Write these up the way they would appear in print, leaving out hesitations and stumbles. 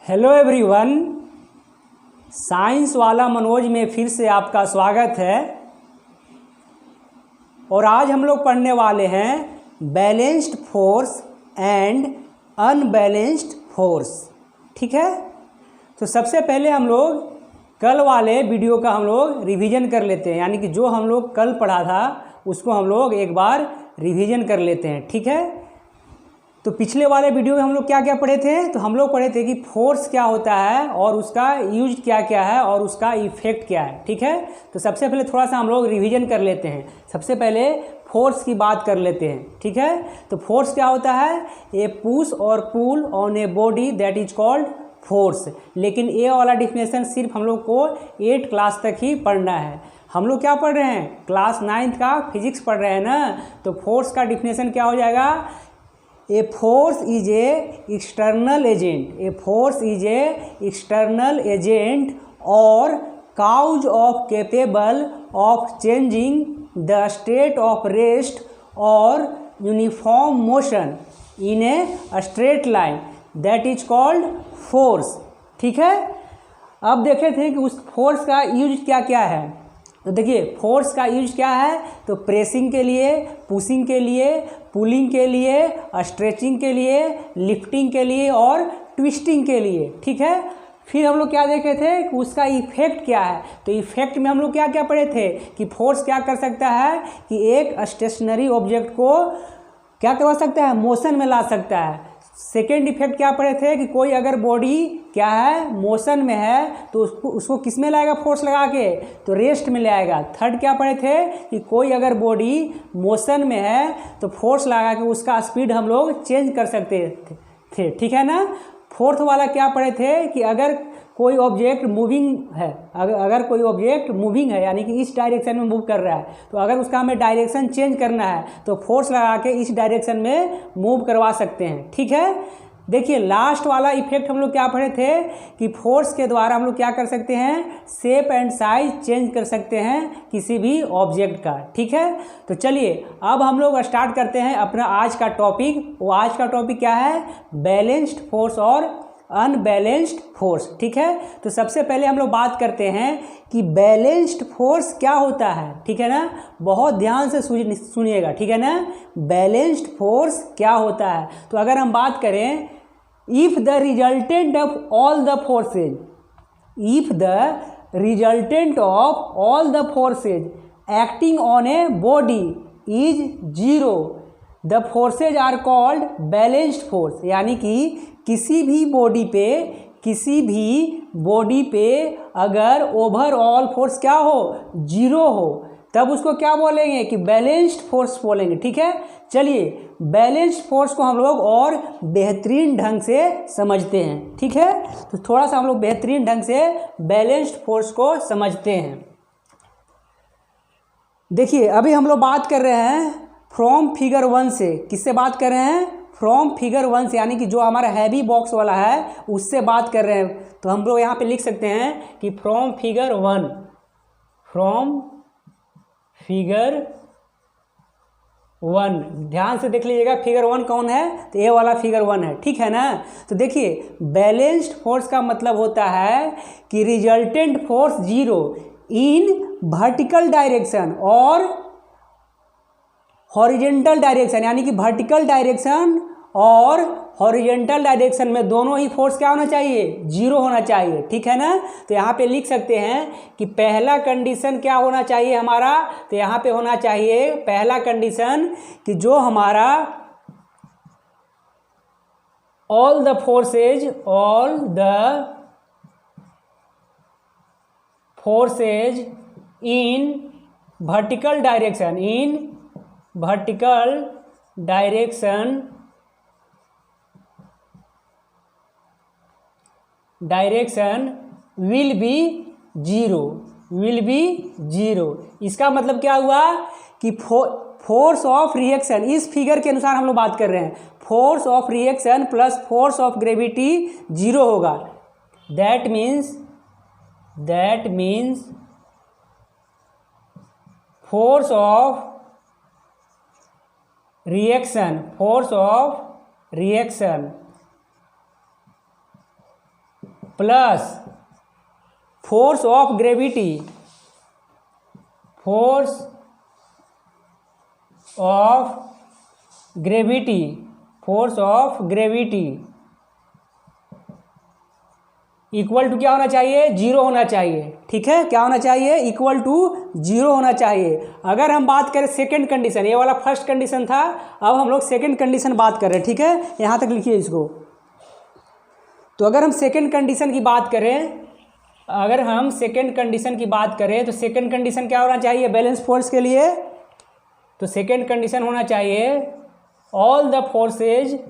Hello everyone, science वाला मनोज में फिर से आपका स्वागत है। और आज हम लोग पढ़ने वाले हैं balanced force and unbalanced force. ठीक है, तो सबसे पहले हम लोग कल वाले वीडियो का हम लोग रिवीजन कर लेते हैं, यानी कि जो हम लोग कल पढ़ा था उसको हम लोग एक बार रिवीजन कर लेते हैं। ठीक है, तो पिछले वाले वीडियो में हम लोग क्या क्या पढ़े थे? तो हम लोग पढ़े थे कि फोर्स क्या होता है और उसका यूज क्या क्या है और उसका इफेक्ट क्या है। ठीक है, तो सबसे पहले थोड़ा सा हम लोग रिवीजन कर लेते हैं। सबसे पहले फोर्स की बात कर लेते हैं। ठीक है, तो फोर्स क्या होता है? ए पुश और pull on a body that is called force. लेकिन ये वाला डिफिनेशन सिर्फ हम लोग को 8 क्लास तक ही पढ़ना है। हम लोग क्या पढ़ रहे हैं? क्लास 9th का फिजिक्स पढ़ रहे हैं ना। तो फोर्स का डिफिनेशन क्या हो जाएगा? A force is a external agent. A force is a external agent or cause of capable of changing the state of rest or uniform motion in a straight line. That is called force. ठीक है, अब देखे थे कि उस force का use क्या क्या है। तो देखिए फोर्स का यूज क्या है? तो प्रेसिंग के लिए, पुशिंग के लिए, पुलिंग के लिए, स्ट्रेचिंग के लिए, लिफ्टिंग के लिए और ट्विस्टिंग के लिए। ठीक है, फिर हम लोग क्या देखे थे कि उसका इफेक्ट क्या है। तो इफेक्ट में हम लोग क्या क्या पढ़े थे कि फोर्स क्या कर सकता है कि एक स्टेशनरी ऑब्जेक्ट को क्या करवा सकता है? मोशन में ला सकता है। सेकेंड इफेक्ट क्या पढ़े थे कि कोई अगर बॉडी क्या है मोशन में है तो उसको किस में लाएगा? फोर्स लगा के, तो रेस्ट में ले आएगा। थर्ड क्या पढ़े थे कि कोई अगर बॉडी मोशन में है तो फोर्स लगा के उसका स्पीड हम लोग चेंज कर सकते थे। ठीक है ना। फोर्थ वाला क्या पढ़े थे कि अगर कोई ऑब्जेक्ट मूविंग है, अगर कोई ऑब्जेक्ट मूविंग है यानी कि इस डायरेक्शन में मूव कर रहा है, तो अगर उसका हमें डायरेक्शन चेंज करना है तो फोर्स लगा के इस डायरेक्शन में मूव करवा सकते हैं। ठीक है, देखिए लास्ट वाला इफेक्ट हम लोग क्या पढ़े थे कि फोर्स के द्वारा हम लोग क्या कर सकते हैं? शेप एंड साइज चेंज कर सकते हैं किसी भी ऑब्जेक्ट का। ठीक है, तो चलिए अब हम लोग स्टार्ट करते हैं अपना आज का टॉपिक। वो आज का टॉपिक क्या है? बैलेंस्ड फोर्स और अनबैलेंस्ड फोर्स। ठीक है, तो सबसे पहले हम लोग बात करते हैं कि बैलेंस्ड फोर्स क्या होता है। ठीक है ना, बहुत ध्यान से सुनिएगा। ठीक है ना, बैलेंस्ड फोर्स क्या होता है? तो अगर हम बात करें, if the resultant of all the forces, if the resultant of all the forces acting on a body is zero, the forces are called balanced force. यानी कि किसी भी बॉडी पे अगर ओवरऑल फोर्स क्या हो? जीरो हो, तब उसको क्या बोलेंगे कि बैलेंस्ड फोर्स बोलेंगे। ठीक है, चलिए बैलेंस्ड फोर्स को हम लोग और बेहतरीन ढंग से समझते हैं। ठीक है, तो थोड़ा सा हम लोग बेहतरीन ढंग से बैलेंस्ड फोर्स को समझते हैं। देखिए अभी हम लोग बात कर रहे हैं फ्रॉम फिगर 1 से। किससे बात कर रहे हैं? फ्रॉम फिगर 1 से, यानी कि जो हमारा हैवी बॉक्स वाला है उससे बात कर रहे हैं। तो हम लोग यहाँ पे लिख सकते हैं कि फ्रॉम फिगर 1, फ्रॉम फिगर 1। ध्यान से देख लीजिएगा फिगर 1 कौन है? तो ये वाला फिगर 1 है। ठीक है ना। तो देखिए बैलेंस्ड फोर्स का मतलब होता है कि resultant force zero in vertical direction और हॉरिजेंटल डायरेक्शन, यानी कि वर्टिकल डायरेक्शन और हॉरिजेंटल डायरेक्शन में दोनों ही फोर्स क्या होना चाहिए? जीरो होना चाहिए। ठीक है ना। तो यहाँ पे लिख सकते हैं कि पहला कंडीशन क्या होना चाहिए हमारा? तो यहाँ पे होना चाहिए पहला कंडीशन कि जो हमारा all the forces in vertical direction will be zero. इसका मतलब क्या हुआ कि फोर्स ऑफ रिएक्शन, इस फिगर के अनुसार हम लोग बात कर रहे हैं, force of reaction plus force of gravity zero होगा। That means force of reaction plus force of gravity, force of gravity, force of gravity equal to क्या होना चाहिए? 0 होना चाहिए। ठीक है, क्या होना चाहिए? इक्वल टू 0 होना चाहिए। अगर हम बात करें सेकंड कंडीशन, ये वाला फर्स्ट कंडीशन था, अब हम लोग सेकंड कंडीशन बात कर रहे हैं। ठीक है, यहाँ तक लिखिए इसको। तो अगर हम सेकंड कंडीशन की बात करें, अगर हम सेकंड कंडीशन की बात करें तो सेकंड कंडीशन क्या होना चाहिए बैलेंस फोर्स के लिए? तो सेकंड कंडीशन होना चाहिए all the forces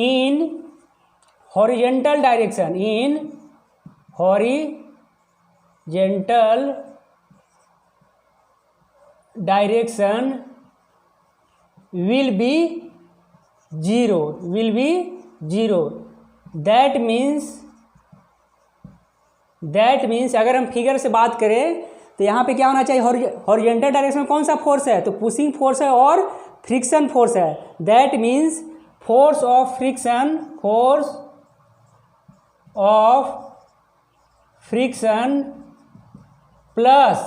in horizontal direction, in horizontal direction will be zero, will be zero. That means अगर हम फिगर से बात करें तो यहाँ पे क्या होना चाहिए? हॉरिजॉन्टल डायरेक्शन में कौन सा फोर्स है? तो पुशिंग फोर्स है और फ्रिक्शन फोर्स है। That means force of friction plus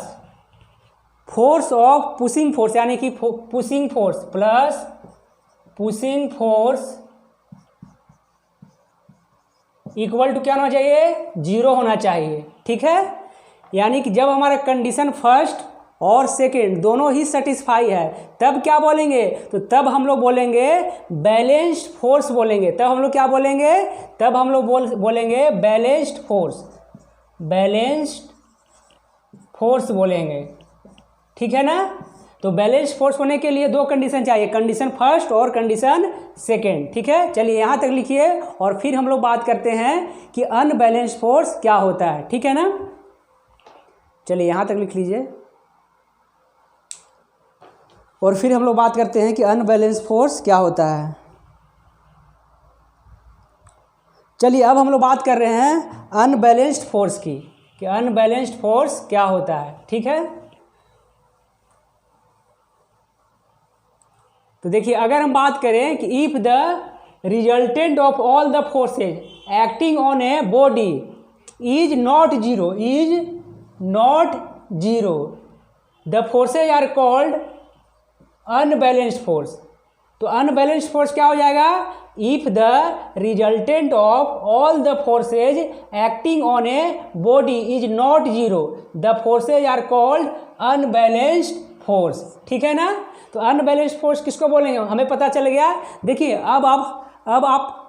force of pushing force, यानी कि pushing force plus pushing force equal to क्या होना चाहिए? 0 होना चाहिए। ठीक है, यानी कि जब हमारा कंडीशन फर्स्ट और सेकेंड दोनों ही सेटिस्फाई है तब क्या बोलेंगे? तो तब हम लोग बोलेंगे बैलेंस्ड फोर्स बोलेंगे। तब हम लोग क्या बोलेंगे? तब हम लोग बोलेंगे बैलेंस्ड फोर्स बोलेंगे। ठीक है ना? तो बैलेंस्ड फोर्स होने के लिए 2 कंडीशन चाहिए, कंडीशन फर्स्ट और कंडीशन सेकेंड। ठीक है, चलिए यहाँ तक लिखिए और फिर हम लोग बात करते हैं कि अनबैलेंस्ड फोर्स क्या होता है। ठीक है ना? चलिए यहाँ तक लिख लीजिए और फिर हम लोग बात करते हैं कि अनबैलेंस्ड फोर्स क्या होता है। चलिए अब हम लोग बात कर रहे हैं अनबैलेंस्ड फोर्स की, कि अनबैलेंस्ड फोर्स क्या होता है। ठीक है, तो देखिए अगर हम बात करें कि if the resultant of all the forces acting on a body is not zero, the forces are called unbalanced force. तो अनबैलेंस्ड फोर्स क्या हो जाएगा? If the resultant of all the forces acting on a body is not zero, the forces are called unbalanced force. ठीक है ना? तो unbalanced force किसको बोलेंगे हमें पता चल गया। देखिए अब आप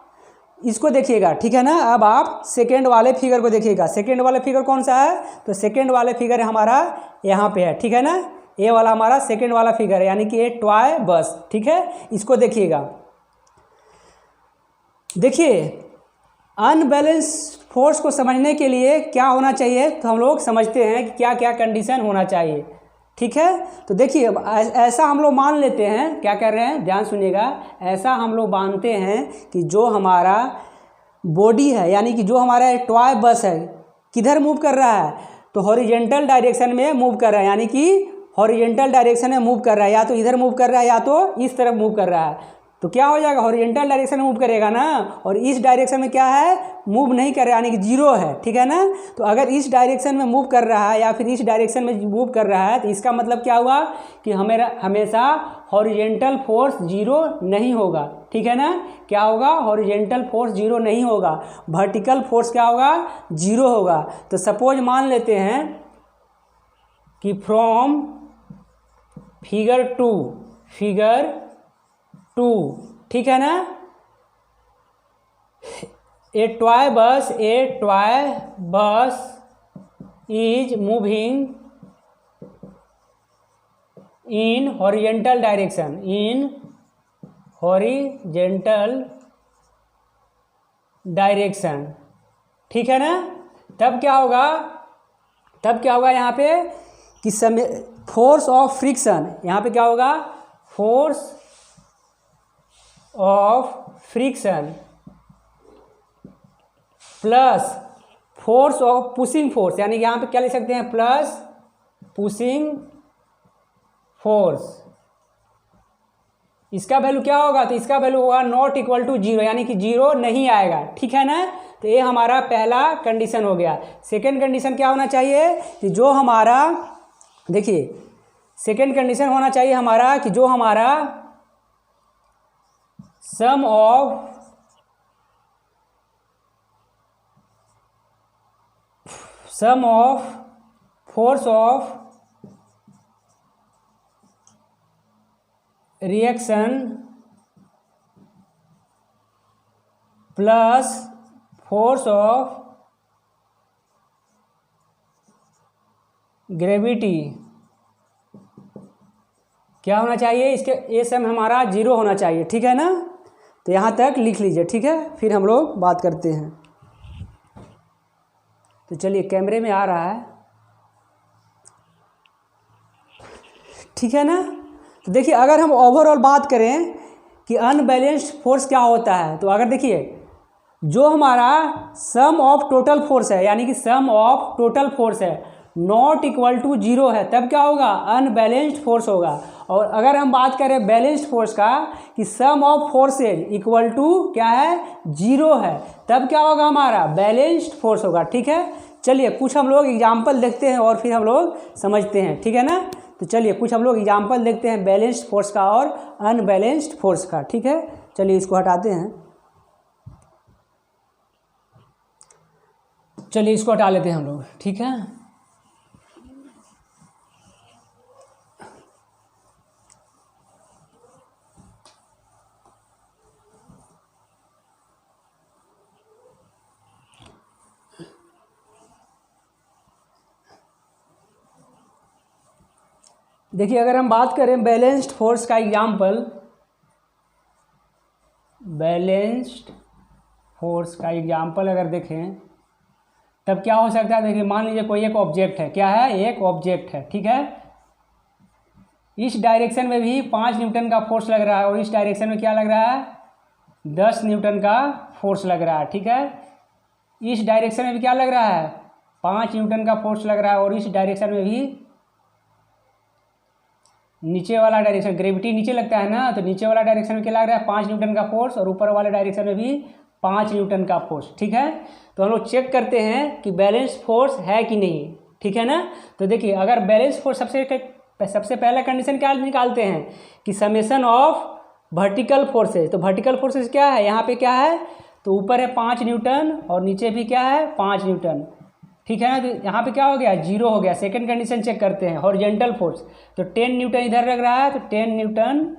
इसको देखिएगा। ठीक है ना? अब आप सेकेंड वाले फिगर को देखिएगा। सेकेंड वाले फिगर कौन सा है? तो सेकेंड वाले फिगर हमारा यहाँ पे है। ठीक है ना? ये वाला हमारा सेकेंड वाला फिगर है, यानी कि ये टॉय बस। ठीक है, इसको देखिएगा। देखिए अनबैलेंस्ड फोर्स को समझने के लिए क्या होना चाहिए, तो हम लोग समझते हैं कि क्या क्या कंडीशन होना चाहिए। ठीक है, तो देखिए ऐसा हम लोग मान लेते हैं, क्या कर रहे हैं ध्यान सुनिएगा, ऐसा हम लोग मानते हैं कि जो हमारा बॉडी है, यानी कि जो हमारा टॉय बस है, किधर मूव कर रहा है? तो हॉरिजॉन्टल डायरेक्शन में मूव कर रहा है, यानी कि हॉरिजॉन्टल डायरेक्शन में मूव कर रहा है, या तो इधर मूव कर रहा है या तो इस तरफ मूव कर रहा है। तो क्या हो जाएगा? हॉरिजॉन्टल डायरेक्शन में मूव करेगा ना, और इस डायरेक्शन में क्या है? मूव नहीं कर रहा है, यानी कि जीरो है। ठीक है ना? तो अगर इस डायरेक्शन में मूव कर रहा है या फिर इस डायरेक्शन में मूव कर रहा है, तो इसका मतलब क्या हुआ कि हमेशा हॉरिजॉन्टल फोर्स जीरो नहीं होगा। ठीक है ना? क्या होगा? हॉरिजॉन्टल फोर्स जीरो नहीं होगा, वर्टिकल फोर्स क्या होगा? जीरो होगा। तो सपोज मान लेते हैं कि फ्रॉम फिगर टू, ठीक है ना, ए टॉय बस is moving in horizontal direction. ठीक है ना? तब क्या होगा यहाँ पे कि फोर्स ऑफ फ्रिक्शन, यहाँ पे क्या होगा? Force of friction plus force of pushing force, यानी कि यहाँ पे क्या लिख सकते हैं? प्लस पुशिंग फोर्स इसका वैल्यू क्या होगा, तो इसका वैल्यू होगा नॉट इक्वल टू जीरो, यानी कि जीरो नहीं आएगा, ठीक है ना। तो ये हमारा पहला कंडीशन हो गया। सेकेंड कंडीशन क्या होना चाहिए कि जो हमारा, देखिए सेकेंड कंडीशन होना चाहिए हमारा कि जो हमारा sum of force of reaction plus force of gravity क्या होना चाहिए, इसके ये सम हमारा जीरो होना चाहिए, ठीक है ना। तो यहाँ तक लिख लीजिए, ठीक है, फिर हम लोग बात करते हैं। तो चलिए कैमरे में आ रहा है, ठीक है ना। तो देखिए अगर हम ओवरऑल बात करें कि अनबैलेंस्ड फोर्स क्या होता है, तो अगर देखिए जो हमारा सम ऑफ टोटल फोर्स है, यानी कि सम ऑफ टोटल फोर्स है नॉट इक्वल टू जीरो है, तब क्या होगा, अनबैलेंस्ड फोर्स होगा। और अगर हम बात करें बैलेंस्ड फोर्स का कि सम ऑफ फोर्सेज इक्वल टू क्या है, जीरो है, तब क्या होगा, हमारा बैलेंस्ड फोर्स होगा, ठीक है। चलिए कुछ हम लोग एग्जाम्पल देखते हैं और फिर हम लोग समझते हैं, ठीक है ना। तो चलिए कुछ हम लोग एग्जाम्पल देखते हैं बैलेंस्ड फोर्स का और अनबैलेंस्ड फोर्स का, ठीक है। चलिए इसको हटाते हैं, चलिए इसको हटा लेते हैं हम लोग, ठीक है। देखिए अगर हम बात करें बैलेंस्ड फोर्स का एग्जाम्पल, बैलेंस्ड फोर्स का एग्जाम्पल अगर देखें तब क्या हो सकता है। देखिए मान लीजिए कोई एक ऑब्जेक्ट है, क्या है, एक ऑब्जेक्ट है, ठीक है। इस डायरेक्शन में भी 5 न्यूटन का फोर्स लग रहा है और इस डायरेक्शन में क्या लग रहा है, 10 न्यूटन का फोर्स लग रहा है, ठीक है। इस डायरेक्शन में भी क्या लग रहा है, 5 न्यूटन का फोर्स लग रहा है और इस डायरेक्शन में भी, नीचे वाला डायरेक्शन ग्रेविटी नीचे लगता है ना, तो नीचे वाला डायरेक्शन में क्या लग रहा है, 5 न्यूटन का फोर्स और ऊपर वाले डायरेक्शन में भी 5 न्यूटन का फोर्स, ठीक है। तो हम लोग चेक करते हैं कि बैलेंस फोर्स है कि नहीं, ठीक है ना। तो देखिए अगर बैलेंस फोर्स सबसे पहला कंडीशन क्या निकालते हैं कि समेशन ऑफ वर्टिकल फोर्सेज। तो वर्टिकल फोर्सेज क्या है, यहाँ पे क्या है, तो ऊपर है 5 न्यूटन और नीचे भी क्या है, 5 न्यूटन, ठीक है ना। तो यहाँ पे क्या हो गया, जीरो हो गया। सेकंड कंडीशन चेक करते हैं, हॉरिजॉन्टल फोर्स, तो 10 न्यूटन इधर लग रहा है, तो 10 न्यूटन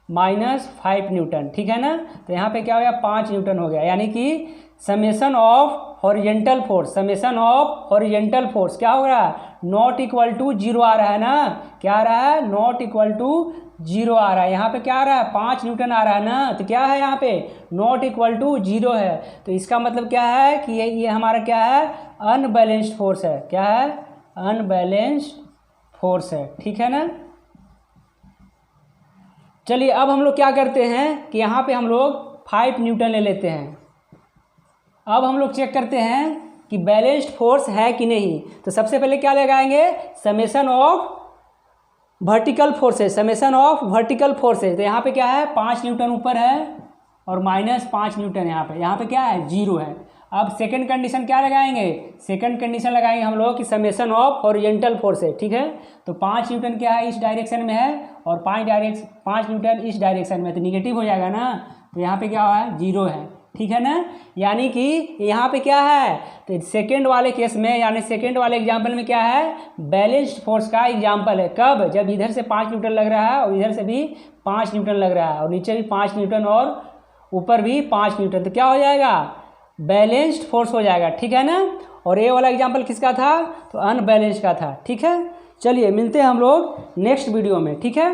माइनस 5 न्यूटन, ठीक है ना। तो यहाँ पे क्या हो गया, 5 न्यूटन हो गया, यानी कि summation of horizontal force, summation of horizontal force क्या हो रहा है, नॉट इक्वल टू जीरो आ रहा है ना, क्या आ रहा है, नॉट इक्वल टू जीरो आ रहा है। यहाँ पे क्या आ रहा है, 5 न्यूटन आ रहा है ना, तो क्या है यहाँ पे, नॉट इक्वल टू जीरो है। तो इसका मतलब क्या है कि ये हमारा क्या है, अनबैलेंस्ड फोर्स है, क्या है, अनबैलेंस्ड फोर्स है, ठीक है ना। चलिए अब हम लोग क्या करते हैं कि यहाँ पे हम लोग 5 न्यूटन ले लेते हैं। अब हम लोग चेक करते हैं कि बैलेंस्ड फोर्स है कि नहीं। तो सबसे पहले क्या लगाएंगे, summation of vertical forces, summation of vertical forces. तो यहाँ पे क्या है, 5 न्यूटन ऊपर है और माइनस 5 न्यूटन यहाँ पे क्या है, जीरो है। अब सेकंड कंडीशन क्या लगाएंगे, सेकंड कंडीशन लगाएंगे हम लोग कि समेशन ऑफ हॉरिजॉन्टल फोर्स है, ठीक है। तो 5 न्यूटन क्या है, इस डायरेक्शन में है और 5 न्यूटन इस डायरेक्शन में, तो निगेटिव हो जाएगा ना। तो यहाँ पे क्या है, जीरो है, ठीक है ना। यानी कि यहाँ पे क्या है, तो सेकंड वाले केस में, यानी सेकंड वाले एग्जाम्पल में क्या है, बैलेंस्ड फोर्स का एग्जाम्पल है। कब, जब इधर से 5 न्यूटन लग रहा है और इधर से भी 5 न्यूटन लग रहा है और नीचे भी 5 न्यूटन और ऊपर भी 5 न्यूटन, तो क्या हो जाएगा, बैलेंस्ड फोर्स हो जाएगा, ठीक है ना। और ये वाला एग्जाम्पल किसका था, तो अनबैलेंस्ड का था, ठीक है। चलिए मिलते हैं हम लोग नेक्स्ट वीडियो में, ठीक है।